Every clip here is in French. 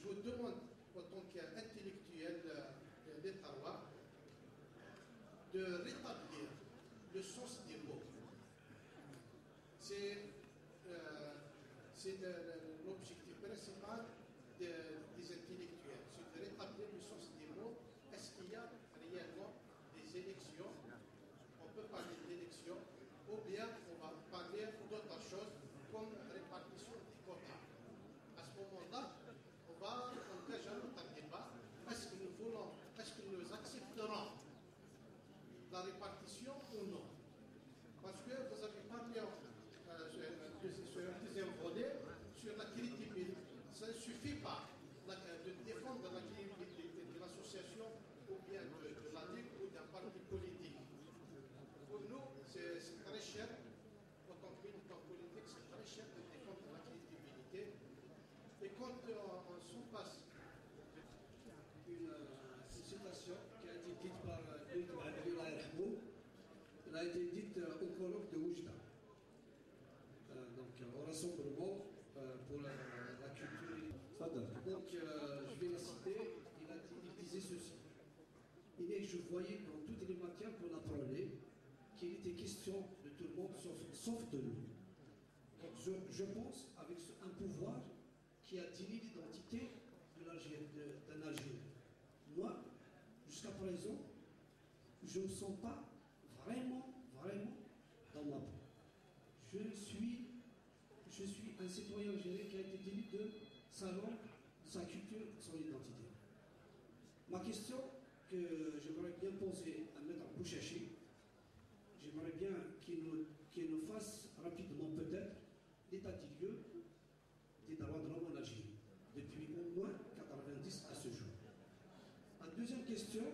je vous demande, en tant qu'intellectuel des Tarois, de rétablir le sens des mots. C'est l'objectif principal des intellectuels, c'est de rétablir le sens des mots. Est-ce qu'il y a réellement des élections? On peut parler d'élections, ou bien on va parler d'autres choses comme répartition des quotas. À ce moment-là, on va engager un débat. Est-ce que nous voulons, est-ce que nous accepterons la répartition ou non? Parce que vous avez parlé sur un deuxième volet sur la crédibilité. Ça ne suffit pas de défendre la crédibilité de l'association ou bien de la Ligue ou d'un parti politique. Pour nous, c'est très cher. En tant que militant politique, c'est très cher de défendre la crédibilité. Et quand on s'en passe une citation qui a été dite par elle a été dite au colloque de Oujda, donc au rassemblement pour la culture. Donc je vais la citer, il disait ceci. Je voyais dans toutes les matières qu'on apprenait qu'il était question de tout le monde sauf de nous. Donc je pense avec un pouvoir qui a dénié l'identité d'un Algérien. Moi, jusqu'à présent, je ne me sens pas vraiment dans ma peau. Je suis un citoyen algérien qui a été dénié de sa langue, de sa culture, de son identité. Ma question que j'aimerais bien poser à M. Bouchachi, j'aimerais bien qu'il nous fasse rapidement peut-être l'état des lieux des droits de l'homme en Algérie, depuis au moins 90 à ce jour. La deuxième question,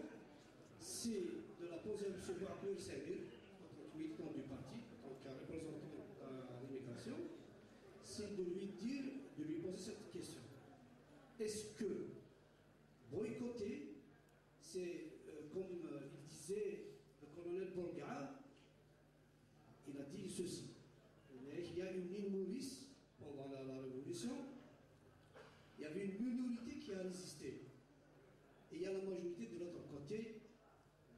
c'est de la poser à M. Bouakour Samir, en tant que militant du parti, en tant que représentant à l'immigration, c'est de lui poser cette question. Est-ce que boycotter, c'est comme il disait le colonel Bolgar, il a dit ceci. Il y a une île Maurice pendant la Révolution, il y avait une minorité qui a résisté. Et il y a la majorité de l'autre côté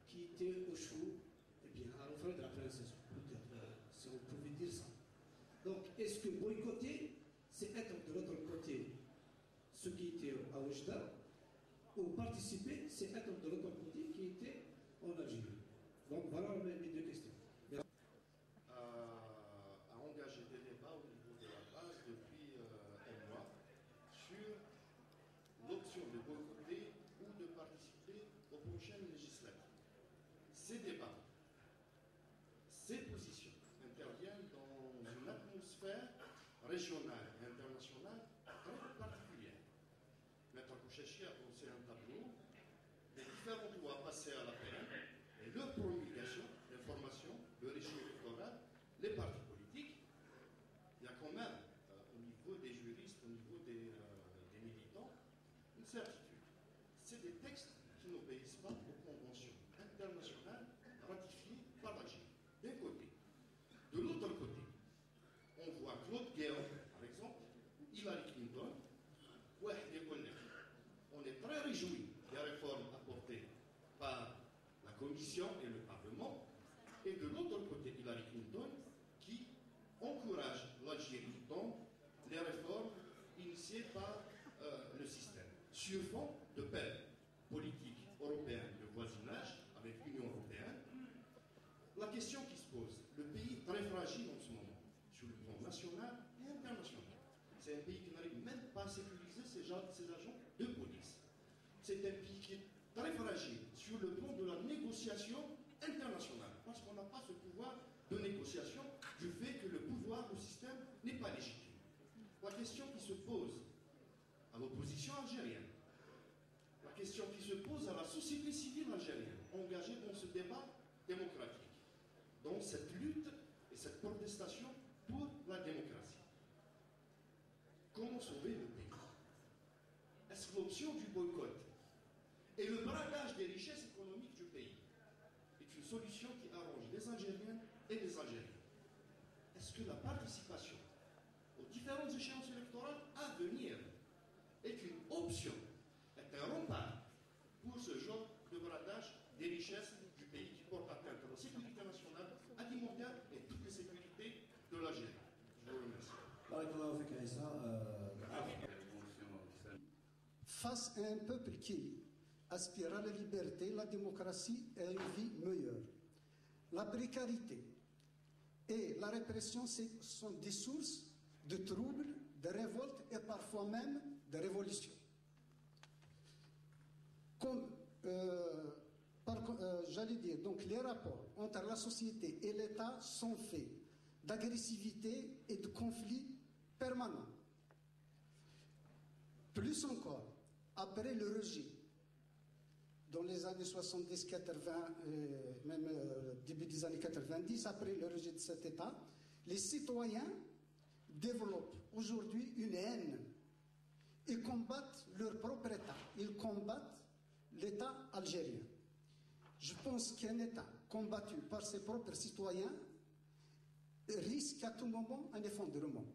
qui était au chevaux, eh bien, à l'enfant de la princesse, peut-être, si on pouvait dire ça. Donc, est-ce que boycotter, c'est être de l'autre côté, ceux qui étaient à Oujda, ou participer, c'est être de l'autre côté qui était en Algérie? Donc, voilà mes deux questions. À engager des débats au niveau de la base depuis un mois sur l'option de boycotter ou de participer aux prochaines législatives. Ces débats, ces positions interviennent dans une atmosphère régionale et internationale très particulière. Maître Bouchachi a pensé un tableau des différentes lois passées à la peine et leur promulgation, l'information, le régime électoral, les partis politiques. Il y a quand même, au niveau des juristes, au niveau des militants, une certitude. C'est des textes qui n'obéissent pas aux conventions internationales ratifiées par l'Algérie, d'un côté. De l'autre côté, on voit Claude Guéant, par exemple, Hillary Clinton, on est très réjouis des réformes apportées par la Commission et le Parlement, et de l'autre côté, Hillary Clinton, qui encourage l'Algérie dans les réformes initiées par le système, sur fond de paix politique européenne de voisinage avec l'Union européenne. La question qui se pose, le pays est très fragile en ce moment, sur le plan national et international. C'est un pays qui n'arrive même pas à sécuriser ses agents de police. C'est un pays qui est très fragile sur le plan de la négociation internationale, parce qu'on n'a pas ce pouvoir de négociation du fait que le pouvoir, le système n'est pas légitime. La question qui se pose à l'opposition algérienne, la question qui se pose à la société civile algérienne, engagée dans ce débat démocratique, dans cette lutte et cette protestation pour la démocratie. Comment sauver le pays? Est-ce que l'option du boycott et le braquage des richesses économiques du pays est une solution qui arrange les Algériennes et les Algériens? Est-ce que la participation aux différentes échéances électorales à venir est une option des richesses du pays qui portent atteinte à la sécurité nationale, alimentaire et toutes les sécurités de l'Algérie. Je vous remercie. Face à un peuple qui aspire à la liberté, la démocratie et à une vie meilleure, la précarité et la répression sont des sources de troubles, de révoltes et parfois même de révolutions. Comme j'allais dire, donc les rapports entre la société et l'État sont faits d'agressivité et de conflits permanents. Plus encore, après le rejet, dans les années 70, 80, même début des années 90, après le rejet de cet État, les citoyens développent aujourd'hui une haine et combattent leur propre État. Ils combattent l'État algérien. Je pense qu'un État combattu par ses propres citoyens risque à tout moment un effondrement.